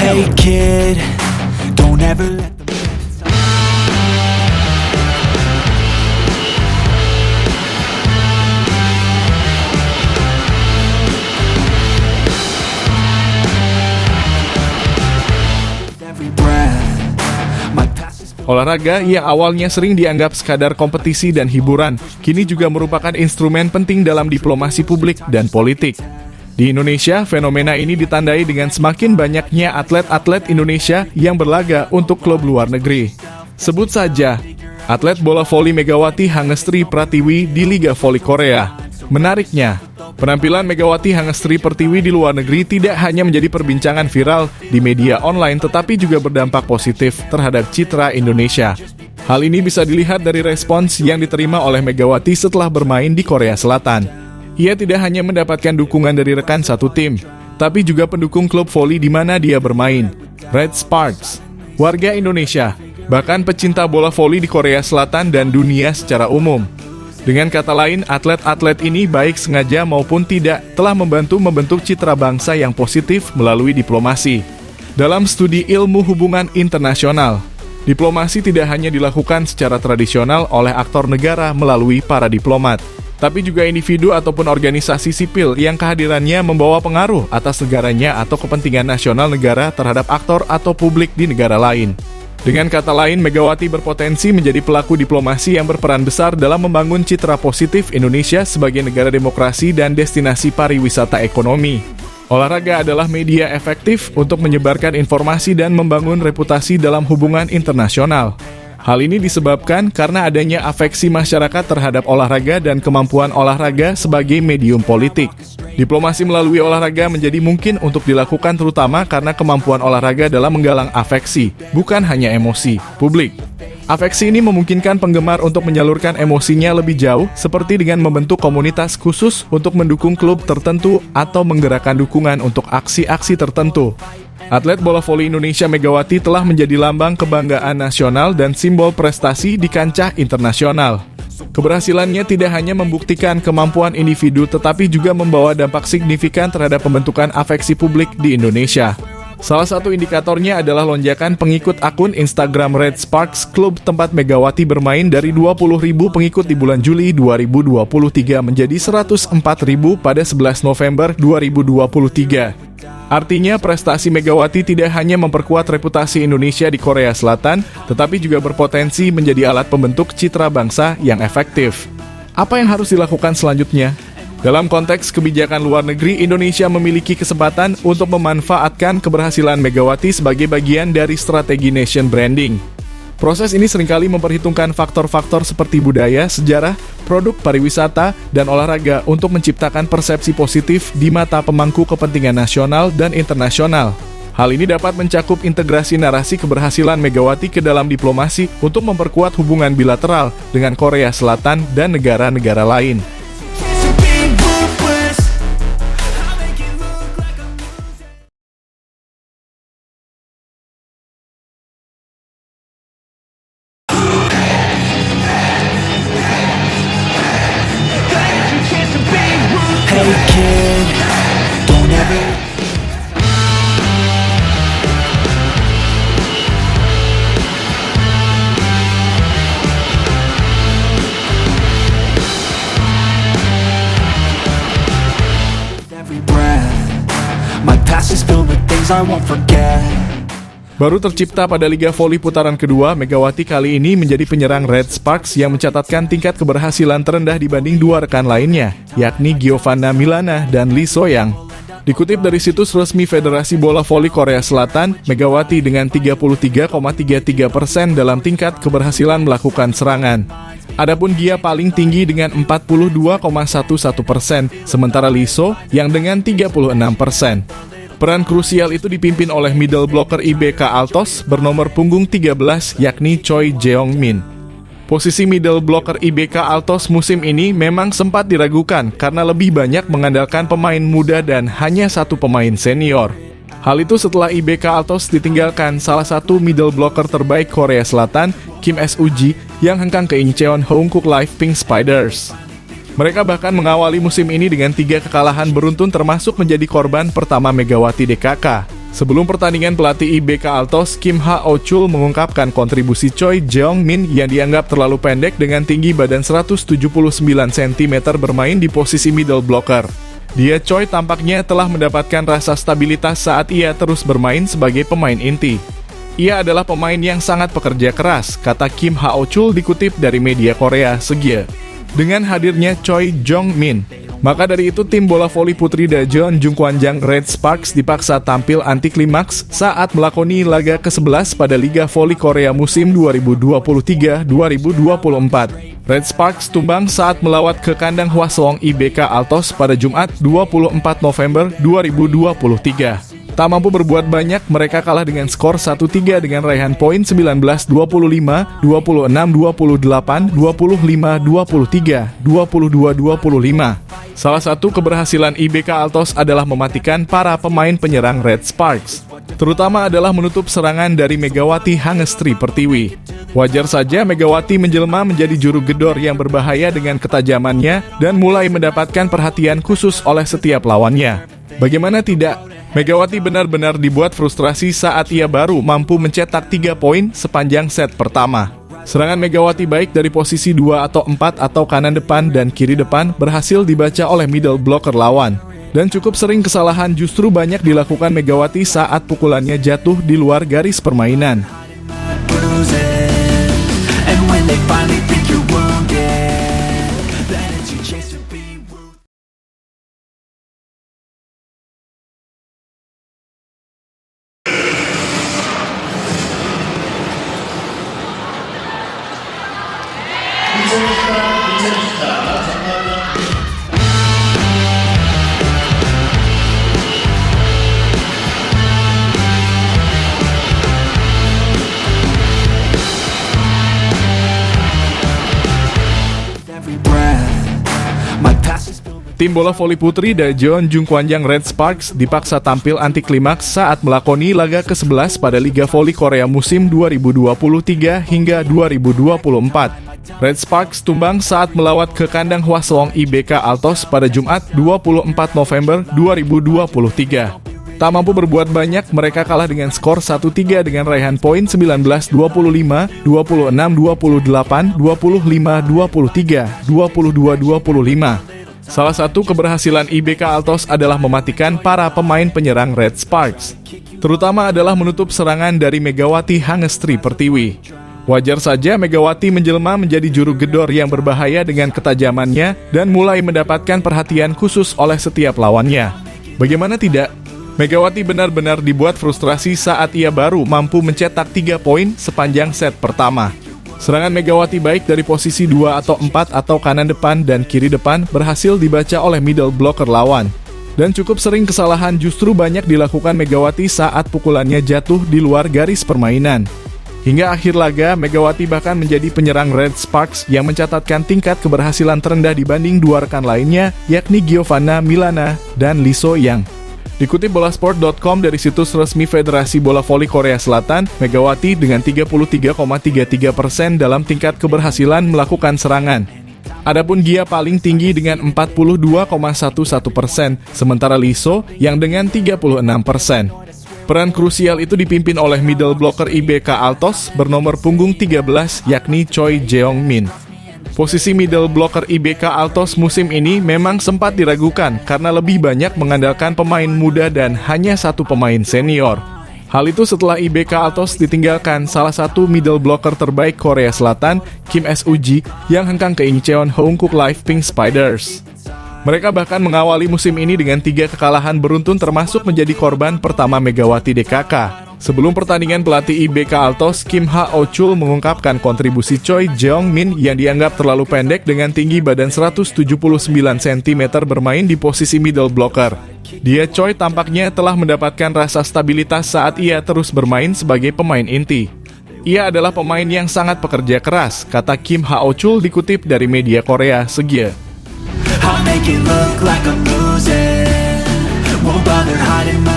Hey kid, don't ever let them stop. Every breath, my past is Olahraga yang awalnya sering dianggap sekadar kompetisi dan hiburan, kini juga merupakan instrumen penting dalam diplomasi publik dan politik. Di Indonesia, fenomena ini ditandai dengan semakin banyaknya atlet-atlet Indonesia yang berlaga untuk klub luar negeri. Sebut saja, atlet bola voli Megawati Hangestri Pratiwi di Liga Voli Korea. Menariknya, penampilan Megawati Hangestri Pertiwi di luar negeri tidak hanya menjadi perbincangan viral di media online tetapi juga berdampak positif terhadap citra Indonesia. Hal ini bisa dilihat dari respons yang diterima oleh Megawati setelah bermain di Korea Selatan. Ia tidak hanya mendapatkan dukungan dari rekan satu tim, tapi juga pendukung klub voli di mana dia bermain, Red Sparks, warga Indonesia, bahkan pecinta bola voli di Korea Selatan dan dunia secara umum. Dengan kata lain, atlet-atlet ini baik sengaja maupun tidak telah membantu membentuk citra bangsa yang positif melalui diplomasi. Dalam studi ilmu hubungan internasional, diplomasi tidak hanya dilakukan secara tradisional oleh aktor negara melalui para diplomat, tapi juga individu ataupun organisasi sipil yang kehadirannya membawa pengaruh atas negaranya atau kepentingan nasional negara terhadap aktor atau publik di negara lain. Dengan kata lain, Megawati berpotensi menjadi pelaku diplomasi yang berperan besar dalam membangun citra positif Indonesia sebagai negara demokrasi dan destinasi pariwisata ekonomi. Olahraga adalah media efektif untuk menyebarkan informasi dan membangun reputasi dalam hubungan internasional. Hal ini disebabkan karena adanya afeksi masyarakat terhadap olahraga dan kemampuan olahraga sebagai medium politik. Diplomasi melalui olahraga menjadi mungkin untuk dilakukan terutama karena kemampuan olahraga dalam menggalang afeksi, bukan hanya emosi, publik. Afeksi ini memungkinkan penggemar untuk menyalurkan emosinya lebih jauh, seperti dengan membentuk komunitas khusus untuk mendukung klub tertentu atau menggerakkan dukungan untuk aksi-aksi tertentu. Atlet bola voli Indonesia Megawati telah menjadi lambang kebanggaan nasional dan simbol prestasi di kancah internasional. Keberhasilannya tidak hanya membuktikan kemampuan individu tetapi juga membawa dampak signifikan terhadap pembentukan afeksi publik di Indonesia. Salah satu indikatornya adalah lonjakan pengikut akun Instagram Red Sparks, klub tempat Megawati bermain dari 20.000 pengikut di bulan Juli 2023 menjadi 104.000 pada 11 November 2023. Artinya, prestasi Megawati tidak hanya memperkuat reputasi Indonesia di Korea Selatan, tetapi juga berpotensi menjadi alat pembentuk citra bangsa yang efektif. Apa yang harus dilakukan selanjutnya? Dalam konteks kebijakan luar negeri, Indonesia memiliki kesempatan untuk memanfaatkan keberhasilan Megawati sebagai bagian dari strategi nation branding. Proses ini seringkali memperhitungkan faktor-faktor seperti budaya, sejarah, produk pariwisata, dan olahraga untuk menciptakan persepsi positif di mata pemangku kepentingan nasional dan internasional. Hal ini dapat mencakup integrasi narasi keberhasilan Megawati ke dalam diplomasi untuk memperkuat hubungan bilateral dengan Korea Selatan dan negara-negara lain. Hey kid, don't ever. Every breath, my past is filled with things I won't forget. Baru tercipta pada Liga Voli putaran kedua, Megawati kali ini menjadi penyerang Red Sparks yang mencatatkan tingkat keberhasilan terendah dibanding dua rekan lainnya, yakni Giovanna Milana dan Lee Soyang. Dikutip dari situs resmi Federasi Bola Voli Korea Selatan, Megawati dengan 33,33% dalam tingkat keberhasilan melakukan serangan. Adapun Gia paling tinggi dengan 42,11%, sementara Lee So yang dengan 36%. Peran krusial itu dipimpin oleh middle blocker IBK Altos bernomor punggung 13 yakni Choi Jeong-min. Posisi middle blocker IBK Altos musim ini memang sempat diragukan karena lebih banyak mengandalkan pemain muda dan hanya satu pemain senior. Hal itu setelah IBK Altos ditinggalkan salah satu middle blocker terbaik Korea Selatan, Kim S-uji, yang hengkang ke Incheon Hongkook Live Pink Spiders. Mereka bahkan mengawali musim ini dengan 3 kekalahan beruntun termasuk menjadi korban pertama Megawati DKK. Sebelum pertandingan, pelatih IBK Altos Kim Ha-oh-chul mengungkapkan kontribusi Choi Jeong-min yang dianggap terlalu pendek dengan tinggi badan 179 cm bermain di posisi middle blocker. Dia Choi tampaknya telah mendapatkan rasa stabilitas saat ia terus bermain sebagai pemain inti. Ia adalah pemain yang sangat pekerja keras, kata Kim Ha-oh-chul dikutip dari media Korea Segye. Dengan hadirnya Choi Jeong-min, maka dari itu tim bola voli putri Daejeon Jungkwanjang Red Sparks dipaksa tampil anti klimaks saat melakoni laga ke-11 pada Liga Voli Korea musim 2023-2024. Red Sparks tumbang saat melawat ke kandang Hwaseong IBK Altos pada Jumat 24 November 2023. Tak mampu berbuat banyak, mereka kalah dengan skor 1-3 dengan raihan poin 19-25, 26-28, 25-23, 22-25. Salah satu keberhasilan IBK Altos adalah mematikan para pemain penyerang Red Sparks. Terutama adalah menutup serangan dari Megawati Hangestri Pertiwi. Wajar saja Megawati menjelma menjadi juru gedor yang berbahaya dengan ketajamannya dan mulai mendapatkan perhatian khusus oleh setiap lawannya. Bagaimana tidak? Megawati benar-benar dibuat frustrasi saat ia baru mampu mencetak 3 poin sepanjang set pertama. Serangan Megawati baik dari posisi 2 atau 4 atau kanan depan dan kiri depan berhasil dibaca oleh middle blocker lawan. Dan cukup sering kesalahan justru banyak dilakukan Megawati saat pukulannya jatuh di luar garis permainan. Tim bola voli putri Daejeon Jungkwanjang Red Sparks dipaksa tampil anti klimaks saat melakoni laga ke-11 pada Liga Voli Korea musim 2023 hingga 2024. Red Sparks tumbang saat melawat ke kandang Hwaseong IBK Altos pada Jumat 24 November 2023. Tak mampu berbuat banyak, mereka kalah dengan skor 1-3 dengan raihan poin 19-25, 26-28, 25-23, 22-25. Salah satu keberhasilan IBK Altos adalah mematikan para pemain penyerang Red Sparks. Terutama adalah menutup serangan dari Megawati Hangestri Pertiwi. Wajar saja Megawati menjelma menjadi juru gedor yang berbahaya dengan ketajamannya dan mulai mendapatkan perhatian khusus oleh setiap lawannya. Bagaimana tidak? Megawati benar-benar dibuat frustrasi saat ia baru mampu mencetak 3 poin sepanjang set pertama. Serangan Megawati baik dari posisi 2 atau 4 atau kanan depan dan kiri depan berhasil dibaca oleh middle blocker lawan. Dan cukup sering kesalahan justru banyak dilakukan Megawati saat pukulannya jatuh di luar garis permainan. Hingga akhir laga, Megawati bahkan menjadi penyerang Red Sparks yang mencatatkan tingkat keberhasilan terendah dibanding dua rekan lainnya, yakni Giovanna Milana dan Lee So-young. Dikutip bolasport.com dari situs resmi Federasi Bola Voli Korea Selatan, Megawati dengan 33,33% dalam tingkat keberhasilan melakukan serangan. Adapun Gia paling tinggi dengan 42,11%, sementara Lee So yang dengan 36%. Peran krusial itu dipimpin oleh middle blocker IBK Altos bernomor punggung 13 yakni Choi Jeong-min. Posisi middle blocker IBK Altos musim ini memang sempat diragukan karena lebih banyak mengandalkan pemain muda dan hanya satu pemain senior. Hal itu setelah IBK Altos ditinggalkan salah satu middle blocker terbaik Korea Selatan, Kim S-uji, yang hengkang ke Incheon Hoongkook Live Pink Spiders. Mereka bahkan mengawali musim ini dengan 3 kekalahan beruntun termasuk menjadi korban pertama Megawati DKK. Sebelum pertandingan, pelatih IBK Altos Kim Ha-oh-chul mengungkapkan kontribusi Choi Jeong-min yang dianggap terlalu pendek dengan tinggi badan 179 cm bermain di posisi middle blocker. Dia Choi tampaknya telah mendapatkan rasa stabilitas saat ia terus bermain sebagai pemain inti. Ia adalah pemain yang sangat pekerja keras, kata Kim Ha-oh-chul dikutip dari media Korea Segye. I'll make it look like I'm losing. Won't bother hiding my